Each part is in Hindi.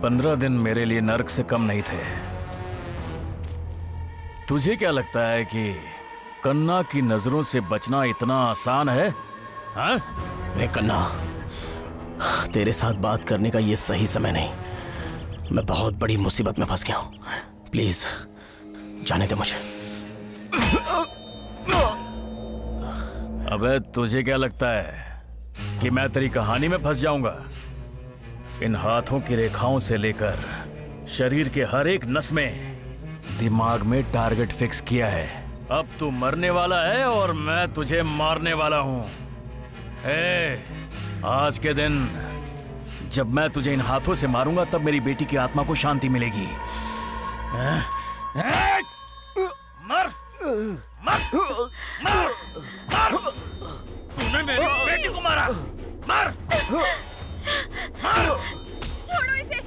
15 दिन मेरे लिए नर्क से कम नहीं थे। तुझे क्या लगता है कि कन्ना की नजरों से बचना इतना आसान है? हाँ? कन्ना, तेरे साथ बात करने का ये सही समय नहीं। मैं बहुत बड़ी मुसीबत में फंस गया हूं। प्लीज जाने दे मुझे। अबे तुझे क्या लगता है कि मैं तेरी कहानी में फंस जाऊंगा? इन हाथों की रेखाओं से लेकर शरीर के हर एक नस में दिमाग में टारगेट फिक्स किया है। अब तू मरने वाला है और मैं तुझे मारने वाला हूं। आज के दिन जब मैं तुझे इन हाथों से मारूंगा तब मेरी बेटी की आत्मा को शांति मिलेगी। मर मर मर मर। तूने मेरी बेटी को मारा। मर मर। छोड़ो इसे।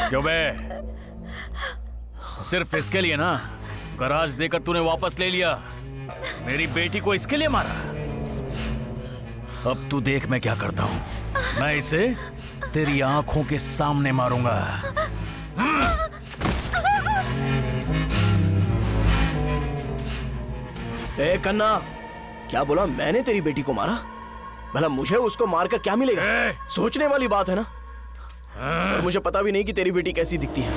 क्यों बे? सिर्फ इसके लिए ना गराज देकर तूने वापस ले लिया। मेरी बेटी को इसके लिए मारा। अब तू देख मैं क्या करता हूं। मैं इसे तेरी आंखों के सामने मारूंगा। ए कन्ना, क्या बोला? मैंने तेरी बेटी को मारा? भला मुझे उसको मारकर क्या मिलेगा? सोचने वाली बात है ना। और मुझे पता भी नहीं कि तेरी बेटी कैसी दिखती है।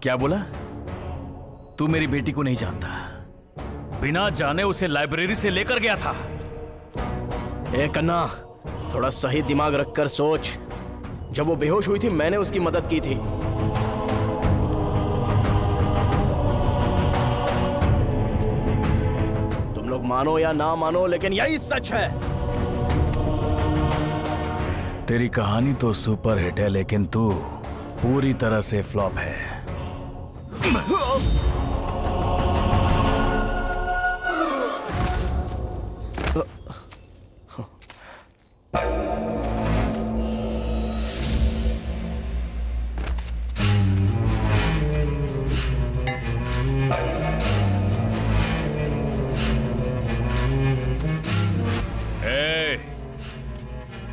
क्या बोला? तू मेरी बेटी को नहीं जानता। बिना जाने उसे लाइब्रेरी से लेकर गया था। ए कन्ना, थोड़ा सही दिमाग रखकर सोच। जब वो बेहोश हुई थी मैंने उसकी मदद की थी। तुम लोग मानो या ना मानो लेकिन यही सच है। तेरी कहानी तो सुपर हिट है लेकिन तू पूरी तरह से फ्लॉप है।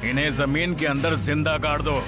इन्हें जमीन के अंदर जिंदा गाड़ दो।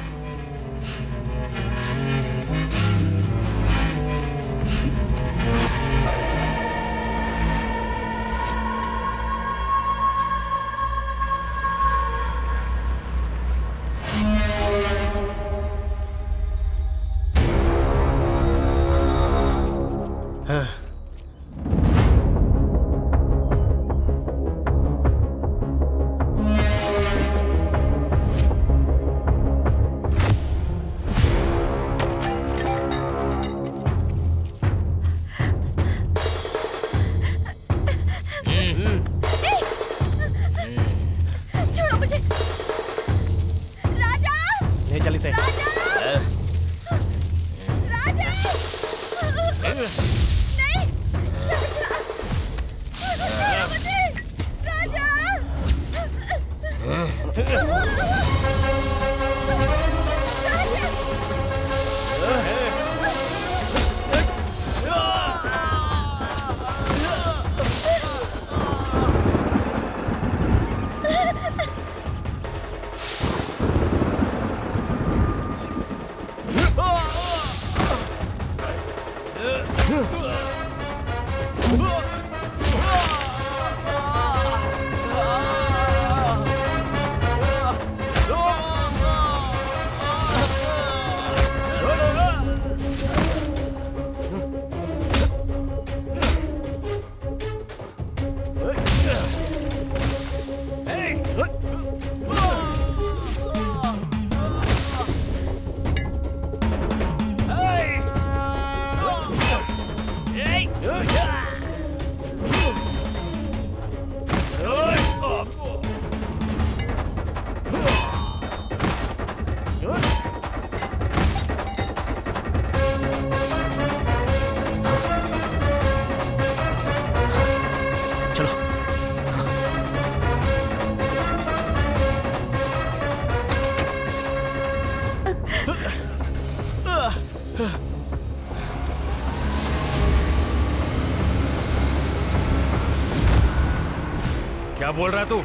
क्या बोल रहा है तू?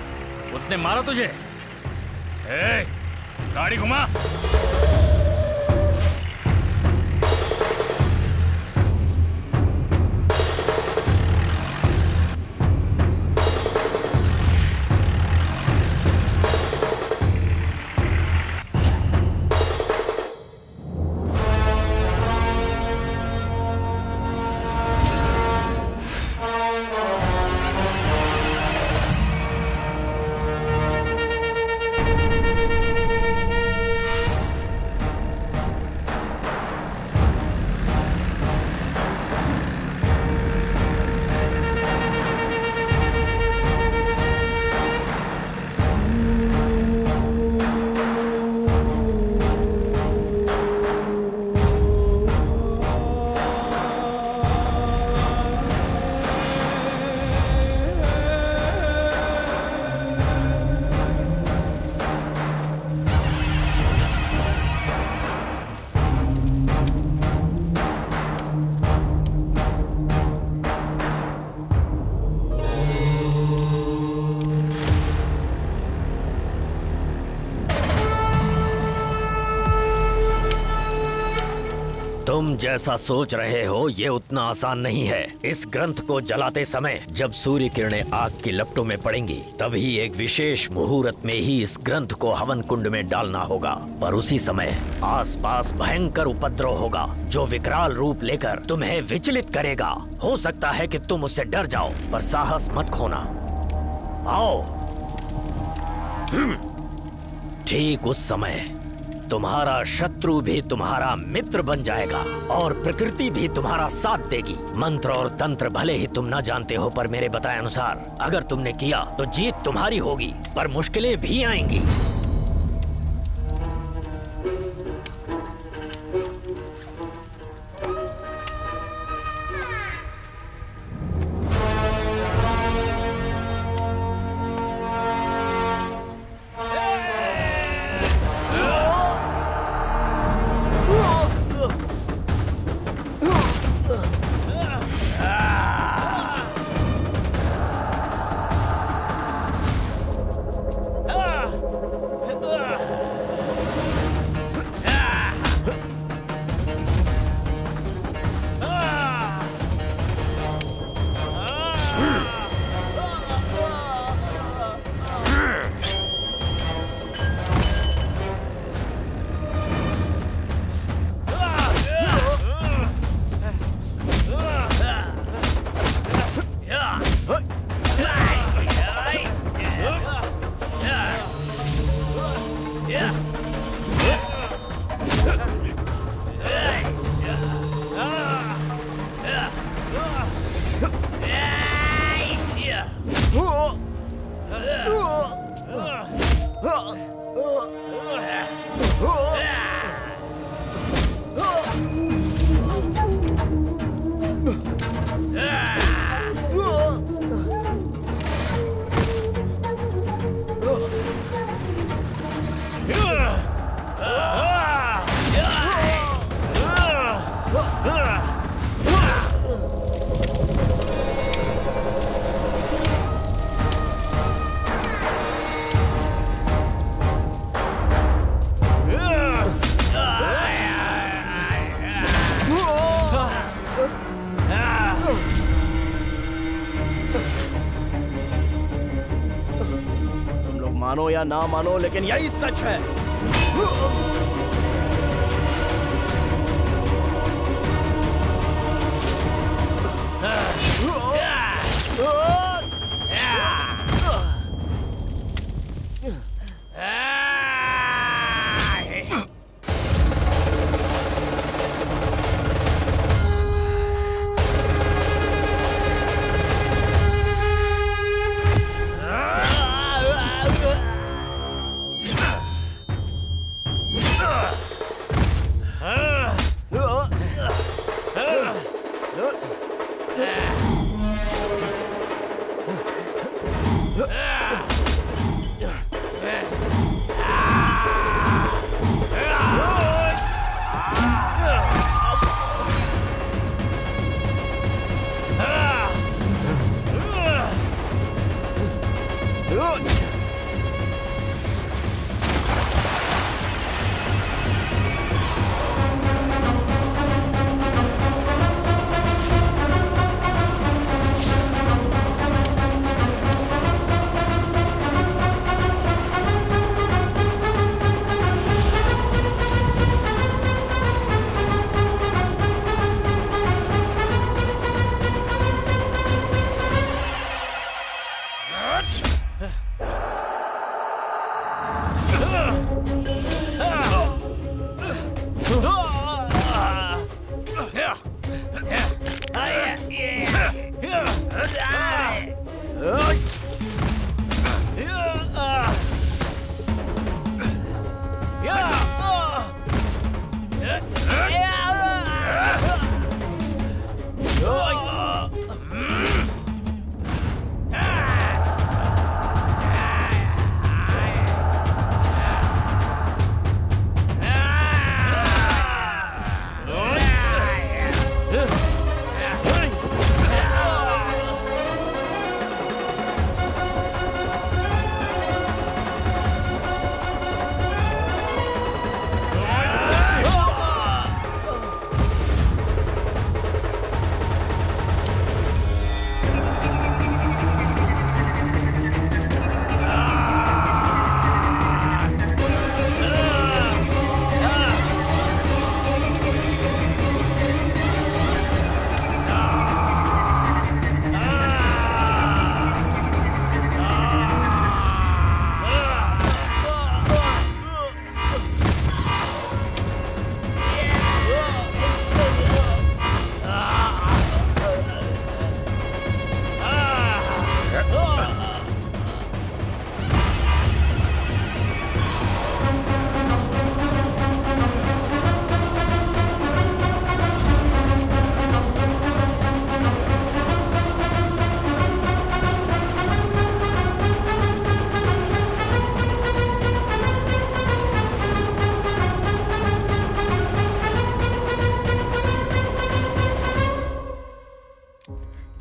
उसने मारा तुझे? ए, गाड़ी घुमा। तुम जैसा सोच रहे हो ये उतना आसान नहीं है। इस ग्रंथ को जलाते समय जब सूर्य किरणें आग की लपटों में पड़ेंगी तभी एक विशेष मुहूर्त में ही इस ग्रंथ को हवन कुंड में डालना होगा। पर उसी समय आसपास भयंकर उपद्रव होगा जो विकराल रूप लेकर तुम्हें विचलित करेगा। हो सकता है कि तुम उससे डर जाओ पर साहस मत खोना। आओ। ठीक उस समय तुम्हारा शत्रु भी तुम्हारा मित्र बन जाएगा और प्रकृति भी तुम्हारा साथ देगी। मंत्र और तंत्र भले ही तुम न जानते हो पर मेरे बताए अनुसार अगर तुमने किया तो जीत तुम्हारी होगी पर मुश्किलें भी आएंगी। मानो या ना मानो लेकिन यही सच है।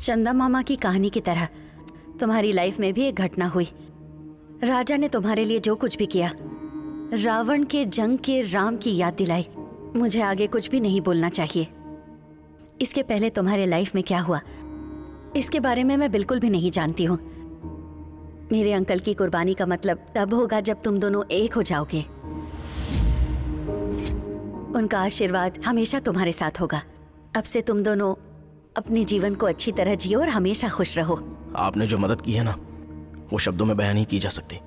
चंदा मामा की कहानी की तरह तुम्हारी लाइफ में भी एक घटना हुई। राजा ने तुम्हारे लिए जो कुछ भी किया, रावण के जंग के राम की याद दिलाई। मुझे आगे कुछ भी नहीं बोलना चाहिए। इसके पहले तुम्हारे लाइफ में क्या हुआ, इसके बारे में मैं बिल्कुल भी नहीं जानती हूँ। मेरे अंकल की कुर्बानी का मतलब तब होगा जब तुम दोनों एक हो जाओगे। उनका आशीर्वाद हमेशा तुम्हारे साथ होगा। अब से तुम दोनों अपने जीवन को अच्छी तरह जियो और हमेशा खुश रहो। आपने जो मदद की है ना, वो शब्दों में बयान नहीं की जा सकती।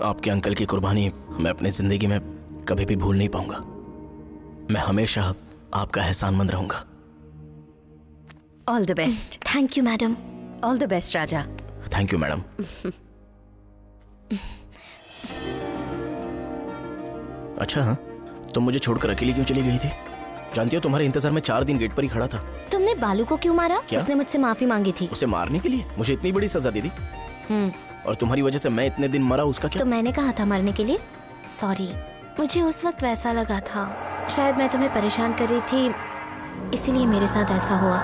आपके अंकल की कुर्बानी मैं अपनी जिंदगी में कभी भी भूल नहीं पाऊंगा। मैं हमेशा आपका एहसानमंद रहूंगा। All the best. Thank you madam. All the best Raja. Thank you madam. अच्छा हाँ, तुम मुझे छोड़कर अकेली क्यों चली गई थी? जानती हो तुम्हारे इंतजार में 4 दिन गेट पर ही खड़ा था। तुमने बालू को क्यों मारा? क्या? उसने मुझसे माफी मांगी थी। उसे मारने के लिए मुझे इतनी बड़ी सजा दे दी, और तुम्हारी वजह से मैं इतने दिन मरा, उसका क्या? तो मैंने कहा था मरने के लिए। सॉरी, मुझे उस वक्त वैसा लगा था। शायद मैं तुम्हें परेशान कर रही थी, इसीलिए मेरे साथ ऐसा हुआ।